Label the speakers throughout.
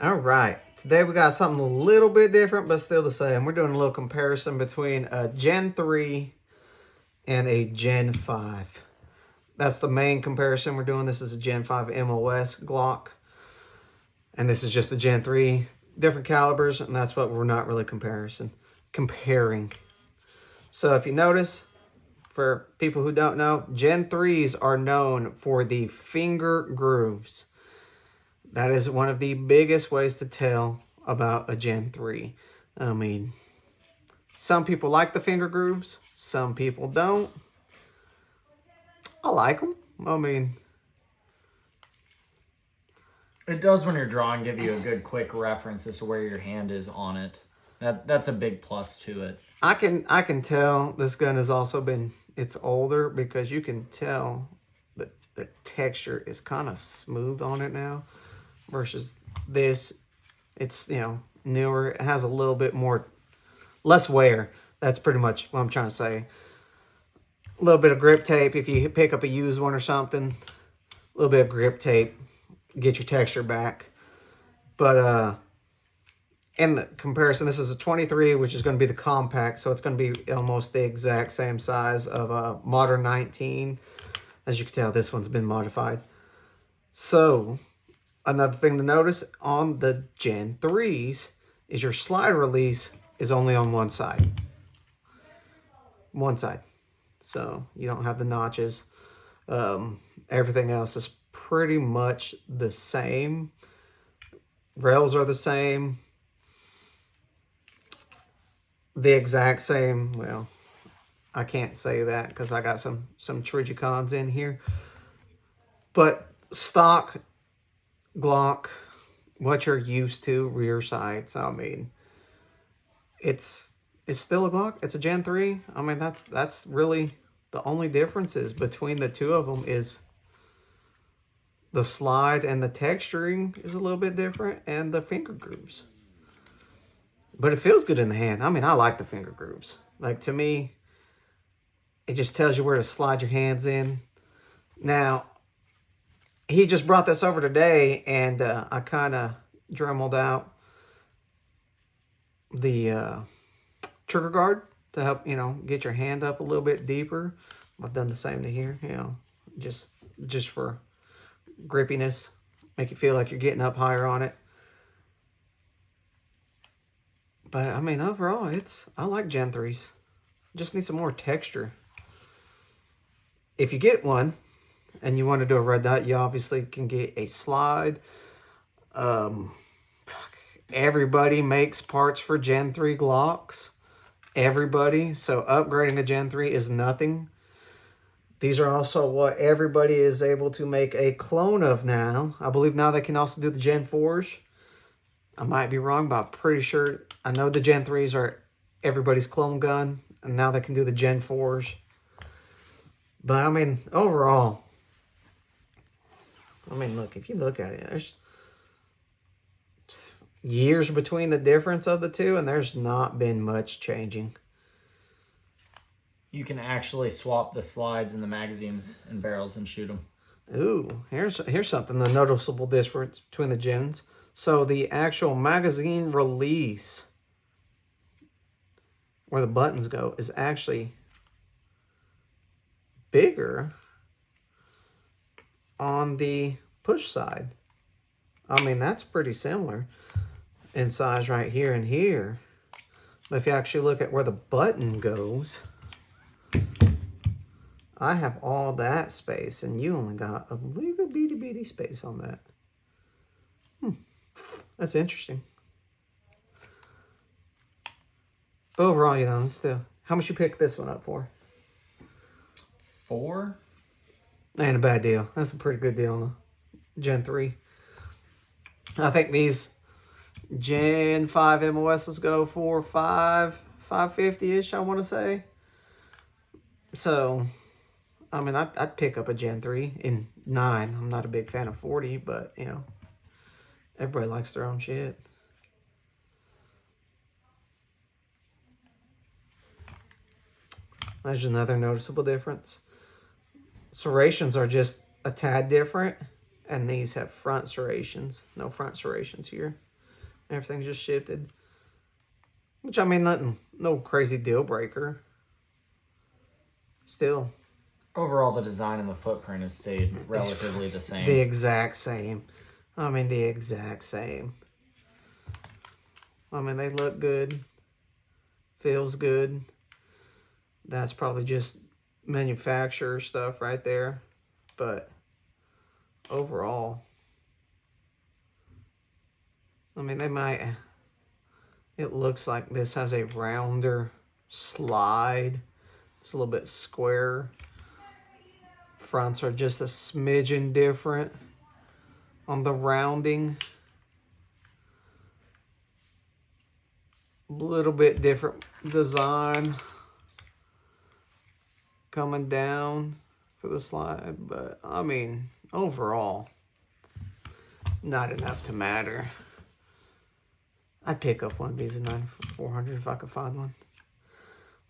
Speaker 1: All right, today we got something a little bit different, but still the same. We're doing a little comparison between a Gen 3 and a Gen 5. That's the main comparison we're doing. This is a Gen 5 MOS Glock, and this is just the Gen 3, different calibers, and that's what we're not really comparing. So if you notice, for people who don't know, Gen 3s are known for the finger grooves. That is one of the biggest ways to tell about a Gen 3. I mean, some people like the finger grooves. Some people don't. I like them. I mean,
Speaker 2: it does when you're drawing give you a good quick reference as to where your hand is on it. That's a big plus to it.
Speaker 1: I can tell this gun has also been, it's older because you can tell that the texture is kind of smooth on it now. Versus this, it's, newer. It has a little bit less wear. That's pretty much what I'm trying to say. A little bit of grip tape. If you pick up a used one or something, a little bit of grip tape, get your texture back. But in the comparison, this is a 23, which is going to be the compact. So it's going to be almost the exact same size of a modern 19. As you can tell, this one's been modified. So another thing to notice on the Gen 3s is your slide release is only on one side. One side. So you don't have the notches. Everything else is pretty much the same. Rails are the same. The exact same. Well, I can't say that because I got some Trigicons in here. But stock Glock, what you're used to, rear sights. I mean, it's still a Glock. It's a Gen 3. I mean, that's really the only differences between the two of them is the slide and the texturing is a little bit different, and the finger grooves. But it feels good in the hand. I mean, I like the finger grooves. Like, to me, it just tells you where to slide your hands in. Now, he just brought this over today, and I kind of dremeled out the trigger guard to help, get your hand up a little bit deeper. I've done the same to here, just for grippiness, make you feel like you're getting up higher on it. But, I mean, overall, I like Gen 3s. Just need some more texture. If you get one, and you want to do a red dot, you obviously can get a slide. Everybody makes parts for Gen 3 Glocks. Everybody. So upgrading to Gen 3 is nothing. These are also what everybody is able to make a clone of now. I believe now they can also do the Gen 4s. I might be wrong, but I'm pretty sure. I know the Gen 3s are everybody's clone gun, and now they can do the Gen 4s. But, I mean, overall, look, if you look at it, there's years between the difference of the two, and there's not been much changing.
Speaker 2: You can actually swap the slides and the magazines and barrels and shoot them.
Speaker 1: Ooh, here's something, the noticeable difference between the gens. So the actual magazine release, where the buttons go, is actually bigger on the push side. I mean, that's pretty similar in size right here and here. But if you actually look at where the button goes, I have all that space, and you only got a little bitty space on that. That's interesting. But overall, still, how much you pick this one up for?
Speaker 2: $4.
Speaker 1: Ain't a bad deal. That's a pretty good deal on the Gen 3. I think these Gen 5 MOSs go for $550-ish, I want to say. So, I mean, I'd pick up a Gen 3 in 9. I'm not a big fan of 40, but, everybody likes their own shit. There's another noticeable difference. Serrations are just a tad different, and these have front serrations. No front serrations here. Everything just shifted. Which, I mean, nothing, no crazy deal breaker. Still.
Speaker 2: Overall, the design and the footprint has stayed relatively the same.
Speaker 1: The exact same. I mean, the exact same. I mean, they look good. Feels good. That's probably just manufacturer stuff right there. But overall, I mean, they might... It looks like this has a rounder slide. It's a little bit square. Fronts are just a smidgen different on the rounding. A little bit different design coming down for the slide, but I mean, overall, not enough to matter. I'd pick up one of these at 9 for $400 if I could find one.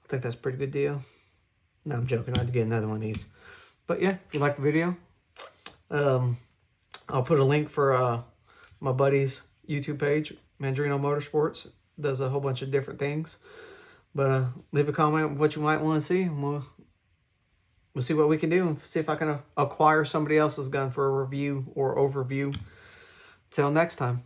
Speaker 1: I think that's a pretty good deal. No, I'm joking. I'd get another one of these. But yeah, if you like the video, I'll put a link for my buddy's YouTube page, Mandrino Motorsports. Does a whole bunch of different things. But leave a comment what you might want to see, and we'll see what we can do and see if I can acquire somebody else's gun for a review or overview. Till next time.